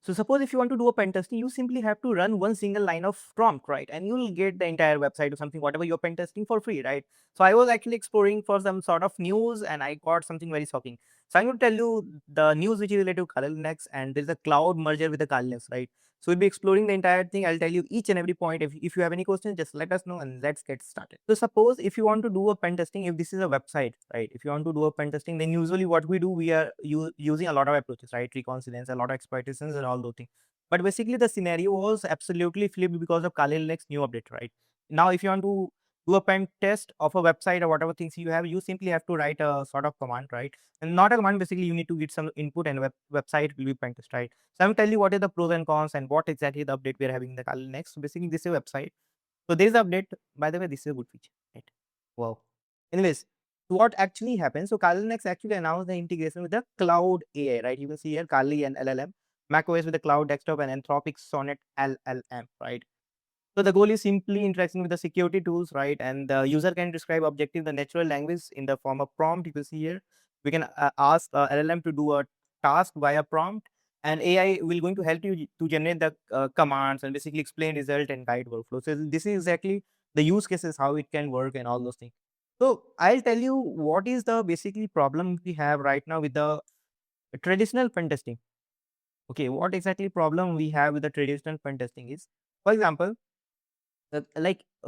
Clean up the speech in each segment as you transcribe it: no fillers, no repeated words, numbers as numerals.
So suppose if you want to do a pen testing, you simply have to run one single line of prompt, right? And you'll get the entire website or something, whatever you're pen testing for free, right? So I was actually exploring for some sort of news and I got something very shocking. So I'm going to tell you the news which is related to Kali Linux, and there's a cloud merger with the Kali Linux, right? So we'll be exploring the entire thing. I'll tell you each and every point. If you have any questions, just let us know and let's get started. So suppose if you want to do a pen testing, if this is a website, right? If you want to do a pen testing, then usually what we do, we are using a lot of approaches, right? Reconnaissance, a lot of exploitations and all those things. But basically the scenario was absolutely flipped because of Kali Linux new update, right? Now, if you want to do a pen test of a website or whatever things you have, you simply have to write a sort of command, right? And not a command, basically you need to get some input and website will be pen test, right? So I'm tell you what are the pros and cons and what exactly the update we are having in the Kali Linux. So basically this is a website. So there is an update. By the way, this is a good feature, right? Wow. Anyways, so what actually happens? So Kali Linux actually announced the integration with the Cloud AI, right? You can see here Kali and LLM, macOS with the Cloud Desktop and Anthropic Sonnet LLM, right? So the goal is simply interacting with the security tools, right? And the user can describe objective the natural language in the form of prompt. You can see here. We can ask LLM to do a task via prompt, and AI will going to help you to generate the commands and basically explain result and guide workflow. So this is exactly the use cases how it can work and all those things. So I'll tell you what is the basically problem we have right now with the traditional pen testing. Okay, what exactly problem we have with the traditional pen testing is, for example,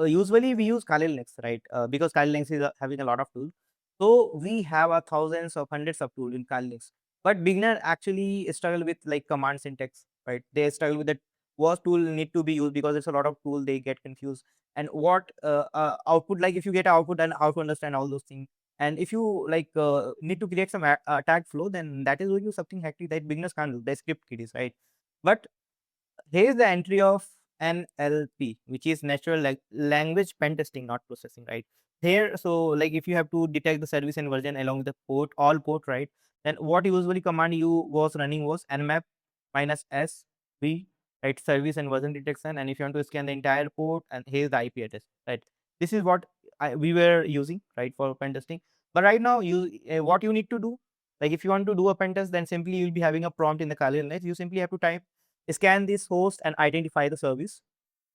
usually we use Kali Linux, right? Because Kali Linux is having a lot of tools. So we have a thousands of hundreds of tools in Kali Linux. But beginner actually struggle with like command syntax, right? They struggle with that what tool need to be used because it's a lot of tool, they get confused. And what output, like if you get output and how to understand all those things. And if you need to create some attack flow, then that is going to something hectic that beginners can't do. The script kiddies, right? But here is the entry of NLP, which is natural language pen testing, not processing, right? Here, so like if you have to detect the service and version along with the port, all port, right? Then what usually command you was running was nmap minus s v, right? Service and version detection. And if you want to scan the entire port, and here's the IP address, right? This is what we were using, right, for pen testing. But right now, what you need to do, like if you want to do a pen test, then simply you'll be having a prompt in the Kali Linux. You simply have to type scan this host and identify the service.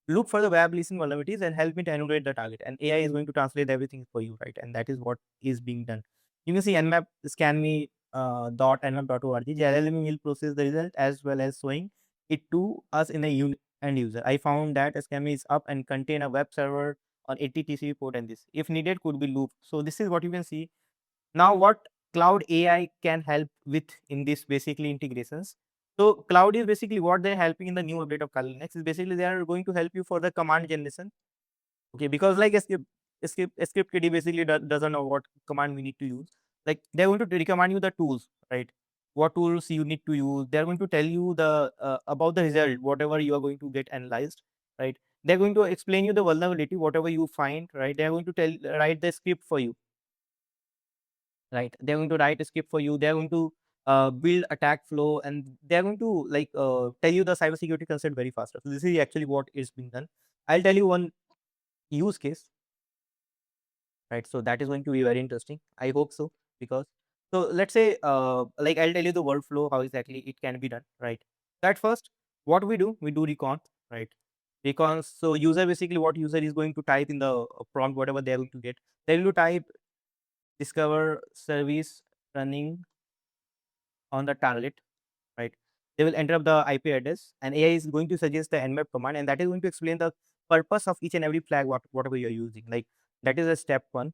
Look for the web listen vulnerabilities and help me to enumerate the target. And AI is going to translate everything for you, right? And that is what is being done. You can see nmap scan me dot nmap.org. The LLM will process the result as well as showing it to us in a end user. I found that scan me is up and contain a web server on 80 TCP port, and this, if needed, could be looped. So this is what you can see. Now, what cloud AI can help with in this basically integrations. So cloud is basically what they're helping in the new update of Kali Linux is basically they are going to help you for the command generation. Okay, because like script kiddie basically doesn't know what command we need to use. Like they're going to recommend you the tools, right? What tools you need to use. They're going to tell you the about the result, whatever you are going to get analyzed, right? They're going to explain you the vulnerability, whatever you find, right? They're going to write the script for you, right? They're going to write a script for you. They're going to build attack flow, and they're going to tell you the cybersecurity concept very faster. So this is actually what is being done. I'll tell you one use case, right? So that is going to be very interesting. I hope so, because so let's say I'll tell you the workflow how exactly it can be done, right? So at first, what we do recon, right? Recon. So user basically what user is going to type in the prompt, whatever they're going to get. They will type discover service running on the target, right? They will enter up the IP address, and AI is going to suggest the nmap command, and that is going to explain the purpose of each and every flag whatever you're using. Like that is a step one.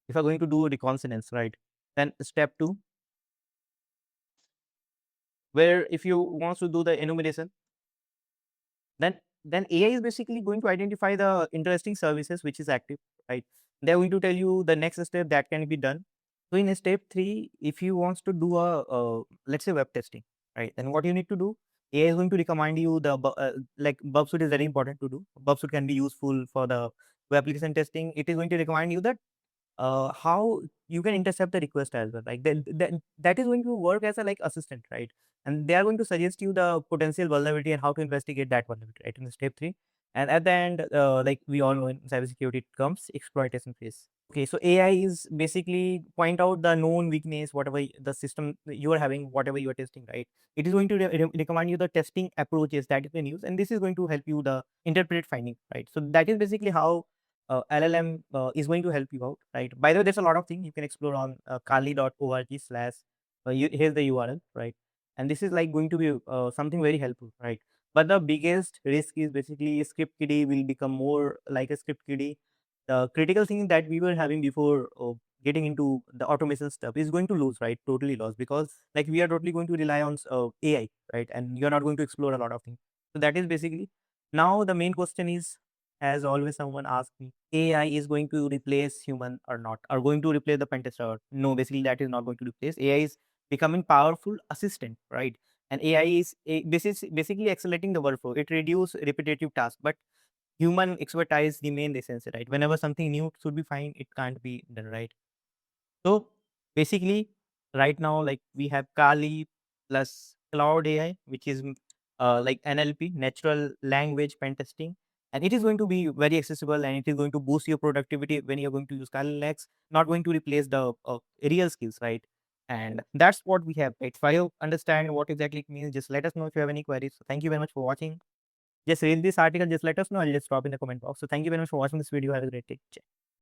If you're going to do reconnaissance, right? Then step two, where if you want to do the enumeration, then AI is basically going to identify the interesting services which is active, right? They're going to tell you the next step that can be done. So in step three, if you want to do a let's say web testing, right? Then what you need to do, AI is going to recommend you the like bug suite is very important to do. Bug suite can be useful for the web application testing. It is going to recommend you that how you can intercept the request as well. Like then that is going to work as a like assistant, right? And they are going to suggest you the potential vulnerability and how to investigate that vulnerability, right? In step three. And at the end, like we all know in cybersecurity, it comes exploitation phase. Okay, so AI is basically point out the known weakness, whatever the system that you are having, whatever you are testing, right? It is going to recommend you the testing approaches that you can use, and this is going to help you the interpret finding, right? So that is basically how LLM is going to help you out, right? By the way, there's a lot of things you can explore on kali.org slash, here's the URL, right? And this is like going to be something very helpful, right? But the biggest risk is basically script kiddie will become more like a script kiddie. The critical thing that we were having before getting into the automation stuff is going to lose, right? Totally lost, because like we are totally going to rely on AI, right? And you're not going to explore a lot of things. So that is basically, now the main question is, as always, someone asked me, AI is going to replace human or not? Are going to replace the pentester? No, basically that is not going to replace. AI is becoming powerful assistant, right? And AI is this is basically accelerating the workflow. It reduces repetitive tasks, but human expertise remain the essence, right? Whenever something new should be fine, it can't be done, right? So basically, right now, like we have Kali plus Cloud AI, which is like NLP, natural language pen testing, and it is going to be very accessible, and it is going to boost your productivity when you're going to use Kali Lex, not going to replace the real skills, right? And that's what we have, right? If I understand what exactly it means, just let us know if you have any queries. So thank you very much for watching. Just read this article, just let us know. I'll just drop in the comment box. So thank you very much for watching this video. Have a great day.